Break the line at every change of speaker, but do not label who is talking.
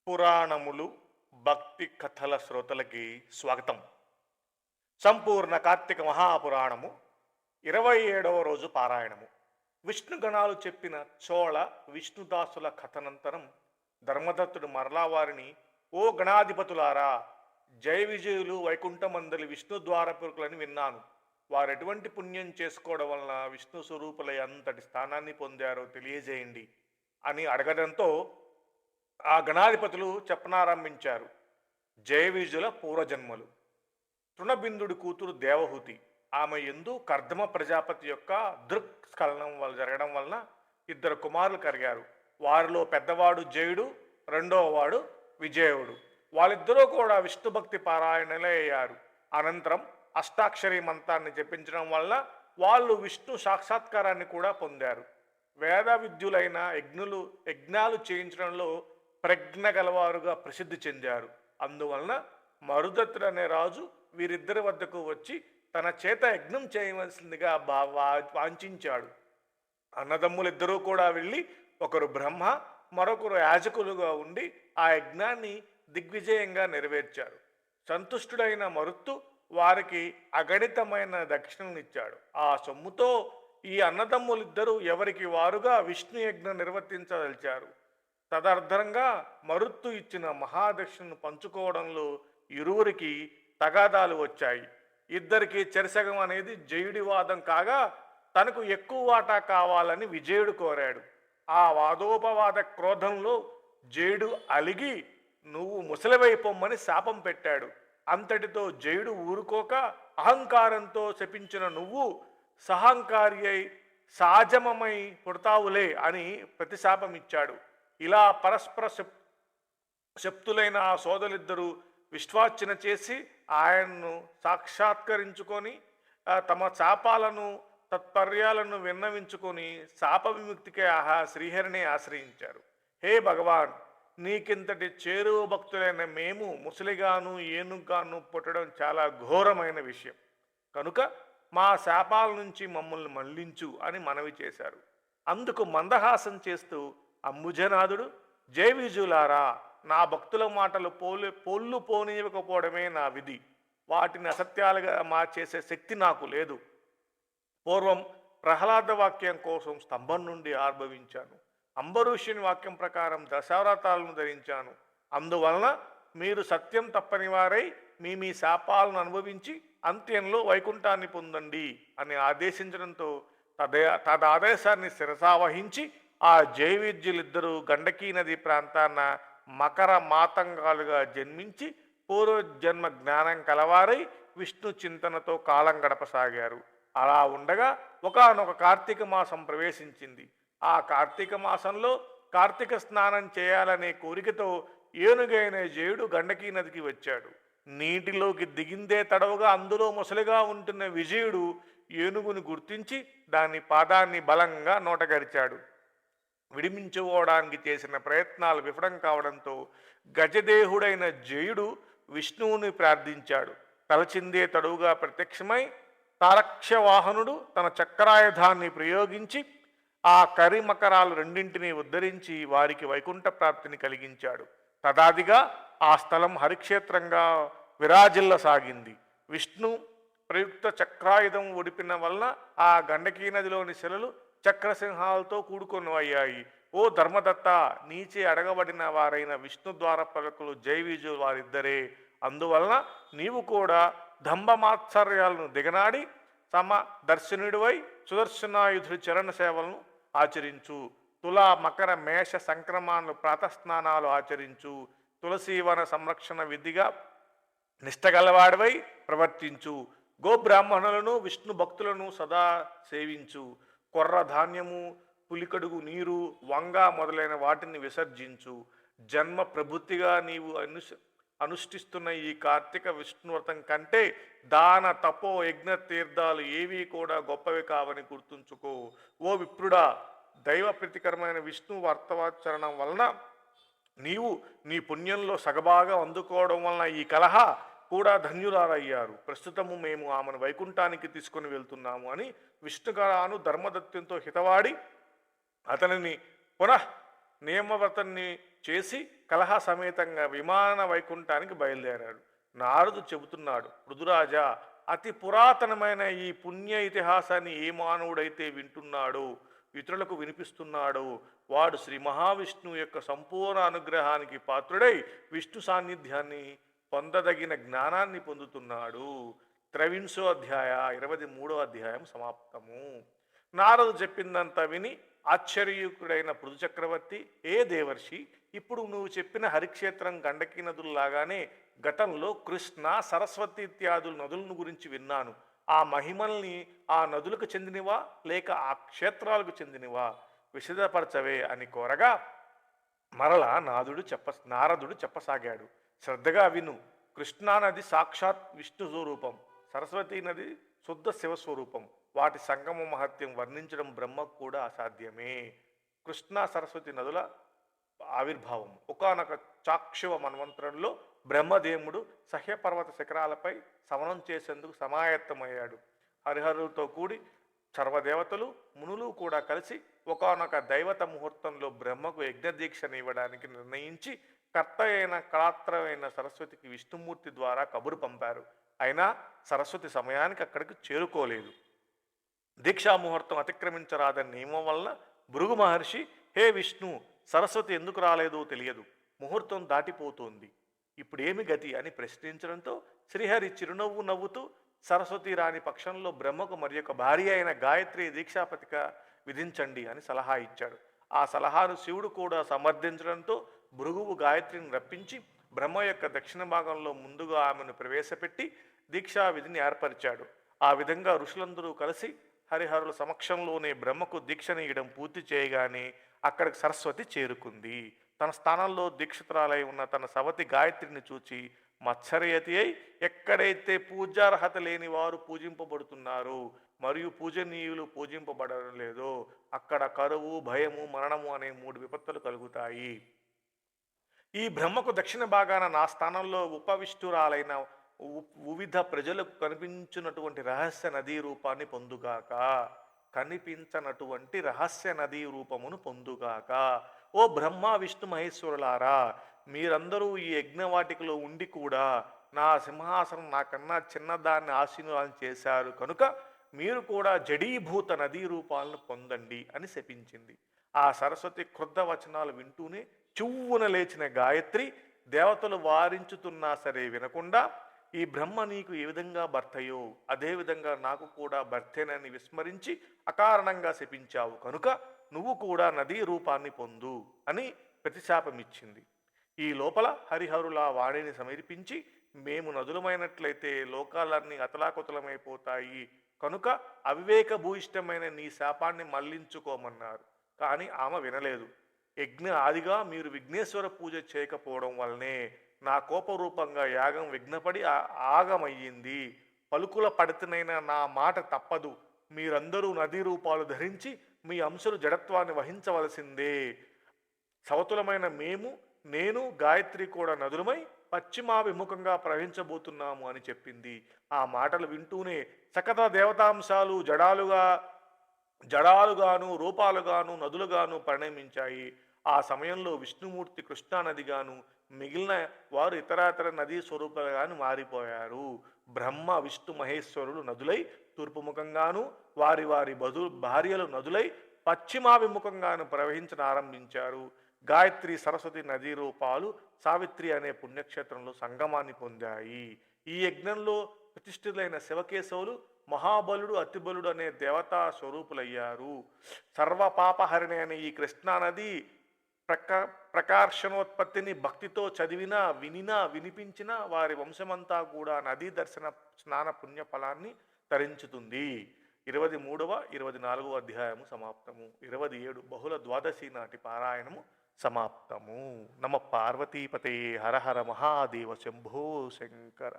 పురాణములు భక్తి కథల శ్రోతలకి స్వాగతం. సంపూర్ణ కార్తీక మహాపురాణము 27వ రోజు పారాయణము. విష్ణు గణాలు చెప్పిన చోళ విష్ణుదాసుల కథనంతరం ధర్మదత్తుడు మరలా వారిని, ఓ గణాధిపతులారా, జయ విజయులు వైకుంఠమందలి విష్ణు ద్వారపురుకులని విన్నాను. వారెటువంటి పుణ్యం చేసుకోవడం వలన విష్ణు స్వరూపులై అంతటి స్థానాన్ని పొందారో తెలియజేయండి అని అడగడంతో ఆ గణాధిపతులు చెప్పనారంభించారు. జయవిజుల పూర్వజన్మలు. తృణబిందుడి కూతురు దేవహూతి. ఆమె యందు కర్దమ ప్రజాపతి యొక్క దృక్స్ఖలనం వల్ల జరగడం వలన 2 కుమారులు కలిగారు. వారిలో పెద్దవాడు జయుడు, రెండవ వాడు విజయుడు. వాళ్ళిద్దరూ కూడా విష్ణుభక్తి పారాయణలే అయ్యారు. అనంతరం అష్టాక్షరి మంత్రాన్ని జపించడం వల్ల వాళ్ళు విష్ణు సాక్షాత్కారాన్ని కూడా పొందారు. వేద విద్యులైన యజ్ఞాలు చేయించడంలో ప్రజ్ఞ గలవారుగా ప్రసిద్ధి చెందారు. అందువలన మరుదత్తుడు అనే రాజు వీరిద్దరి వద్దకు వచ్చి తన చేత యజ్ఞం చేయవలసిందిగా వాంఛించాడు. అన్నదమ్ములిద్దరూ కూడా వెళ్ళి ఒకరు బ్రహ్మ, మరొకరు యాజకులుగా ఉండి ఆ యజ్ఞాన్ని దిగ్విజయంగా నెరవేర్చారు. సంతుష్టుడైన మరుత్తు వారికి అగణితమైన దక్షిణనిచ్చాడు. ఆ సొమ్ముతో ఈ అన్నదమ్ములిద్దరూ ఎవరికి వారుగా విష్ణు యజ్ఞం నిర్వర్తించదలిచారు. తదర్థంగా మరుత్తు ఇచ్చిన మహాదక్షిణను పంచుకోవడంలో ఇరువురికి తగాదాలు వచ్చాయి. ఇద్దరికి చెరసగం అనేది జయుడి వాదం కాగా, తనకు ఎక్కువ వాటా కావాలని విజయుడు కోరాడు. ఆ వాదోపవాద క్రోధంలో జయుడు అలిగి, నువ్వు ముసలివైపోమ్మని శాపం పెట్టాడు. అంతటితో జయుడు ఊరుకోక, అహంకారంతో శపించిన నువ్వు సహంకారి అయి సాజమమై పుడతావులే అని ప్రతిశాపం ఇచ్చాడు. ఇలా పరస్పర శక్తులైన ఆ సోదరులిద్దరూ విశ్వార్చన చేసి ఆయన్ను సాక్షాత్కరించుకొని తమ శాపాలను తత్పర్యాలను విన్నవించుకొని శాప విముక్తికే శ్రీహరిని ఆశ్రయించారు. హే భగవాన్, నీకింతటి చేరువ భక్తులైన మేము ముసలిగాను ఏనుగాను పుట్టడం చాలా ఘోరమైన విషయం. కనుక మా శాపాల నుంచి మమ్మల్ని మళ్లించు అని మనవి చేశారు. అందుకు మందహాసం చేస్తూ అంబుజనాథుడు, జయవిజులారా, నా భక్తుల మాటలు పోళ్ళు పోనీయకపోవడమే నా విధి. వాటిని అసత్యాలుగా మార్చేసే శక్తి నాకు లేదు. పూర్వం ప్రహ్లాద వాక్యం కోసం స్తంభం నుండి ఆర్భవించాను. అంబరీషుని వాక్యం ప్రకారం దశావతారాలను ధరించాను. అందువలన మీరు సత్యం తప్పని వారై మీ శాపాలను అనుభవించి అంత్యంలో వైకుంఠాన్ని పొందండి అని ఆదేశించడంతో తదాదేశాన్ని శిరసావహించి ఆ జయవిద్యులిద్దరూ గండకీ నది ప్రాంతాన మకర మాతంగాలుగా జన్మించి పూర్వజన్మ జ్ఞానం కలవారై విష్ణు చింతనతో కాలం గడపసాగారు. అలా ఉండగా ఒకానొక కార్తీక మాసం ప్రవేశించింది. ఆ కార్తీక మాసంలో కార్తీక స్నానం చేయాలనే కోరికతో ఏనుగైన జయుడు గండకీ నదికి వచ్చాడు. నీటిలోకి దిగిందే తడవుగా అందులో ముసలిగా ఉంటున్న విజయుడు ఏనుగుని గుర్తించి దాని పాదాన్ని బలంగా నోటగరిచాడు. విడిమించుకోవడానికి చేసిన ప్రయత్నాలు విఫలం కావడంతో గజదేహుడైన జయుడు విష్ణువుని ప్రార్థించాడు. తలచిందే తడువుగా ప్రత్యక్షమై తారక్షవాహనుడు తన చక్రాయుధాన్ని ప్రయోగించి ఆ కరిమకరాలు రెండింటినీ ఉద్ధరించి వారికి వైకుంఠ ప్రాప్తిని కలిగించాడు. తదాదిగా ఆ స్థలం హరిక్షేత్రంగా విరాజిల్లసాగింది. విష్ణు ప్రయుక్త చక్రాయుధం ఒడిపిన వలన ఆ గండకీ నదిలోని శిలలు చక్రసింహాలతో కూడుకొనవయ్యాయి. ఓ ధర్మదత్త, నీచే అడగబడిన వారైన విష్ణు ద్వారపాలకులు జయవిజులు వారిద్దరే. అందువలన నీవు కూడా దంభమాత్సర్యాలను దిగనాడి సమదర్శనుడివై సుదర్శనాయుధుడి చరణ సేవలను ఆచరించు. తులా మకర మేష సంక్రమణలు ప్రాతస్నానాలు ఆచరించు. తులసీవన సంరక్షణ విధిగా నిష్టగలవాడివై ప్రవర్తించు. గోబ్రాహ్మణులను విష్ణు భక్తులను సదా సేవించు. కొర్ర ధాన్యము, పులికడుగు నీరు, వంగ మొదలైన వాటిని విసర్జించు. జన్మ ప్రభుత్తిగా నీవు అనుష్ఠిస్తున్న ఈ కార్తీక విష్ణువ్రతం కంటే దాన తపో యజ్ఞ తీర్థాలు ఏవీ కూడా గొప్పవి కావని గుర్తుంచుకో. ఓ విప్రుడా, దైవ ప్రీతికరమైన విష్ణు వర్తవాచరణం వలన నీవు నీ పుణ్యంలో సగభాగం అందుకోవడం వలన ఈ కలహ కూడా ధన్యురాలయ్యారు. ప్రస్తుతము మేము ఆమెను వైకుంఠానికి తీసుకుని వెళ్తున్నాము అని విష్ణుగాను ధర్మదత్తంతో హితవాడి అతనిని పునః నియమవ్రతాన్ని చేసి కలహ సమేతంగా విమాన వైకుంఠానికి బయలుదేరాడు. నారదు చెబుతున్నాడు, పృథురాజా, అతి పురాతనమైన ఈ పుణ్య ఇతిహాసాన్ని ఏ మానవుడైతే వింటున్నాడో, ఇతరులకు వినిపిస్తున్నాడో, వాడు శ్రీ మహావిష్ణువు యొక్క సంపూర్ణ అనుగ్రహానికి పాత్రుడై విష్ణు సాన్నిధ్యాన్ని పొందదగిన జ్ఞానాన్ని పొందుతున్నాడు. త్రవింశో అధ్యాయ 23వ అధ్యాయం సమాప్తము. నారదు చెప్పిందంతా విని ఆశ్చర్యకుడైన పృథు చక్రవర్తి, ఏ దేవర్షి, ఇప్పుడు నువ్వు చెప్పిన హరిక్షేత్రం గండకీ నదుల్లాగానే గతంలో కృష్ణ, సరస్వతి ఇత్యాదుల నదులను గురించి విన్నాను. ఆ మహిమల్ని ఆ నదులకు చెందినవా లేక ఆ క్షేత్రాలకు చెందినవా విశదపరచవే అని కోరగా మరలా నారదుడు చెప్పసాగాడు. శ్రద్ధగా విను. కృష్ణానది సాక్షాత్ విష్ణు స్వరూపం, సరస్వతీ నది శుద్ధ శివస్వరూపం. వాటి సంగమ మహత్యం వర్ణించడం బ్రహ్మకు కూడా అసాధ్యమే. కృష్ణా సరస్వతి నదుల ఆవిర్భావం. ఒకానొక చాక్షువ మన్వంతరంలో బ్రహ్మదేవుడు సహ్యపర్వత శిఖరాలపై శమనం చేసేందుకు సమాయత్తమయ్యాడు. హరిహరులతో కూడి సర్వదేవతలు, మునులు కూడా కలిసి ఒకానొక దైవత ముహూర్తంలో బ్రహ్మకు యజ్ఞదీక్షను ఇవ్వడానికి నిర్ణయించి కర్త అయిన కళాత్రమైన సరస్వతికి విష్ణుమూర్తి ద్వారా కబురు పంపారు. అయినా సరస్వతి సమయానికి అక్కడికి చేరుకోలేదు. దీక్షా ముహూర్తం అతిక్రమించరాదని నియమం వలన భృగు మహర్షి, హే విష్ణు, సరస్వతి ఎందుకు రాలేదో తెలియదు, ముహూర్తం దాటిపోతోంది, ఇప్పుడేమి గతి అని ప్రశ్నించడంతో శ్రీహరి చిరునవ్వు నవ్వుతూ, సరస్వతి రాని పక్షంలో బ్రహ్మకు మరి యొక్క భార్య అయిన గాయత్రి దీక్షాపతిక విధించండి అని సలహా ఇచ్చాడు. ఆ సలహాను శివుడు కూడా సమర్థించడంతో భృగువు గాయత్రిని రప్పించి బ్రహ్మ యొక్క దక్షిణ భాగంలో ముందుగా ఆమెను ప్రవేశపెట్టి దీక్షా విధిని ఏర్పరిచాడు. ఆ విధంగా ఋషులందరూ కలిసి హరిహరుల సమక్షంలోనే బ్రహ్మకు దీక్షనీయడం పూర్తి చేయగానే అక్కడికి సరస్వతి చేరుకుంది. తన స్థానంలో దీక్షితురాలై ఉన్న తన సవతి గాయత్రిని చూచి మత్సరయతి అయి, ఎక్కడైతే పూజార్హత లేని వారు పూజింపబడుతున్నారో మరియు పూజనీయులు పూజింపబడడం లేదో అక్కడ కరువు, భయము, మరణము అనే 3 విపత్తులు కలుగుతాయి. ఈ బ్రహ్మకు దక్షిణ భాగాన నా స్థానంలో ఉపవిష్టురాలైన వివిధ ప్రజలకు కనిపించినటువంటి రహస్య నదీ రూపాన్ని పొందుగాక, కనిపించనటువంటి రహస్య నదీ రూపమును పొందుగాక. ఓ బ్రహ్మ, విష్ణు మహేశ్వరులారా, మీరందరూ ఈ యజ్ఞవాటికలో ఉండి కూడా నా సింహాసనం నాకన్నా చిన్నదాన్ని ఆశీనురాలను చేశారు కనుక మీరు కూడా జడీభూత నదీ రూపాలను పొందండి అని శపించింది. ఆ సరస్వతి క్రుద్ధ వచనాలు వింటూనే చువ్వున లేచిన గాయత్రి దేవతలు వారించుతున్నా సరే వినకుండా, ఈ బ్రహ్మ నీకు ఏ విధంగా భర్తయో అదేవిధంగా నాకు కూడా భర్తేనని విస్మరించి అకారణంగా శపించావు కనుక నువ్వు కూడా నదీ రూపాన్ని పొందు అని ప్రతిశాపమిచ్చింది. ఈ లోపల హరిహరుల వాణిని సమర్పించి, మేము నదులమైనట్లయితే లోకాలన్నీ అతలాకుతలమైపోతాయి కనుక అవివేక భూయిష్టమైన నీ శాపాన్ని మళ్లించుకోమన్నారు. కానీ ఆమె వినలేదు. యజ్ఞ ఆదిగా మీరు విఘ్నేశ్వర పూజ చేయకపోవడం వల్లనే నా కోపరూపంగా యాగం విఘ్నపడి ఆగమయ్యింది. పలుకుల పడితేనైనా నా మాట తప్పదు. మీరందరూ నదీ రూపాలు ధరించి మీ అంశలు జడత్వాన్ని వహించవలసిందే. సవతులమైన నేను గాయత్రి కూడా నదులమై పశ్చిమాభిముఖంగా ప్రవహించబోతున్నాము అని చెప్పింది. ఆ మాటలు వింటూనే సకల దేవతాంశాలు జడాలుగాను రూపాలుగాను నదులుగాను పరిణమించాయి. ఆ సమయంలో విష్ణుమూర్తి కృష్ణానదిగాను, మిగిలిన వారు ఇతరాతర నదీ స్వరూపాలుగాను మారిపోయారు. బ్రహ్మ, విష్ణు మహేశ్వరులు నదులై తూర్పుముఖంగాను, వారి వారి భార్యలు నదులై పశ్చిమాభిముఖంగాను ప్రవహించనారంభించారు. గాయత్రి, సరస్వతి నదీ రూపాలు సావిత్రి అనే పుణ్యక్షేత్రంలో సంగమాన్ని పొందాయి. ఈ యజ్ఞంలో ప్రతిష్ఠితులైన శివకేశవులు మహాబలుడు, అతిబలుడు అనే దేవతా స్వరూపులయ్యారు. సర్వపాపహరిణి అనే ఈ కృష్ణానది ప్రకాశనోత్పత్తిని భక్తితో చదివినా, వినినా, వినిపించినా వారి వంశమంతా కూడా నదీ దర్శన స్నాన పుణ్య ఫలాన్ని తరించుతుంది. 23వ 24వ అధ్యాయము సమాప్తము. 27 బహుళ ద్వాదశి నాటి పారాయణము సమాప్తము. నమ పార్వతీపతే. హర హర మహాదేవ. శంభో శంకర.